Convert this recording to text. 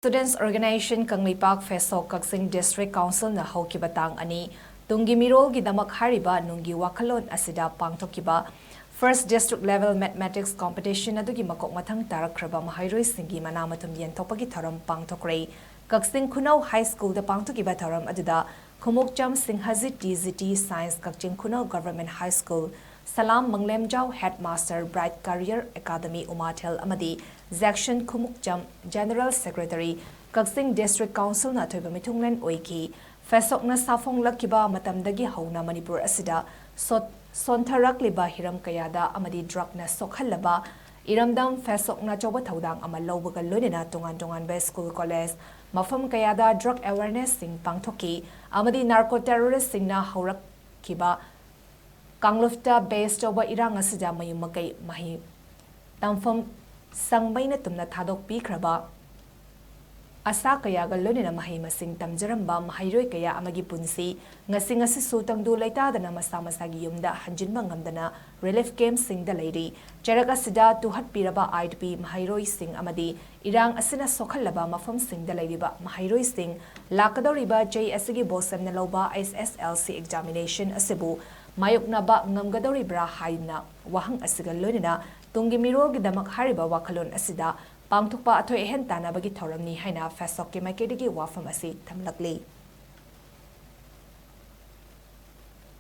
Students Organization KANGLEIPAK Fesok Kakching District Council na Houkhiba Tang ani Tunggi Meerolgi Damak Hairiba Nunggi WAKHALLON ASIDA PANGTHOKHIBA First District Level Mathematics Competition ADUGI MAKOK MATHANG TARAK KHRABA MAHEIROISINGGI MATHUM YENTHOKPAGI THOURAM PANGTHOKRE Kakching Khunau High School da PANGTHOKHIBA THOURAM ADUDA Khumukcham Singhazit TZT Science Kakching Khunau Government High School Salam Manglemjau Headmaster Bright Career Academy Umathel Amadi Section Khumukcham General Secretary Kakching District Council na thoiba mithunglen oiki Fesok na safong lakiba matamdagi hauna Manipur asida sontharak liba hiram kayada amadi drug na sokhallaba iramdam Fesok na choba thaudang ama lawbaga loinena tongan ba school college mafam kayada drug awareness sing pangthoki amadi narco terrorist sing na haurak kiba kanglufta based over irang asida mayumakai mahi tamfam sangbaina tumna thadok PANGTHOKHRE asa kaya galonina mahi masing tamjaramba mahairoi kaya amagi punsi ngasing asisu tangdu laitada masagi yumda hanjinba ngamdana relief camp sing da lady jaraka sida tuhat piraba IDP mahairoi sing amadi irang asina sokhallaba mafam sing da ladiba mahairoi sing lakadoriba JSG bosam na loba SSLC examination asibu mayukna ba ngamgadoribra haina wahang asiga lonina Tunggi Meerolgi Damak Hairiba WAKHALLON ASIDA PANGTHOKPA ATHOI HEN TANABAGI THOURAMNI HAINA Fesok ki maikadagi wafam asi thamlakli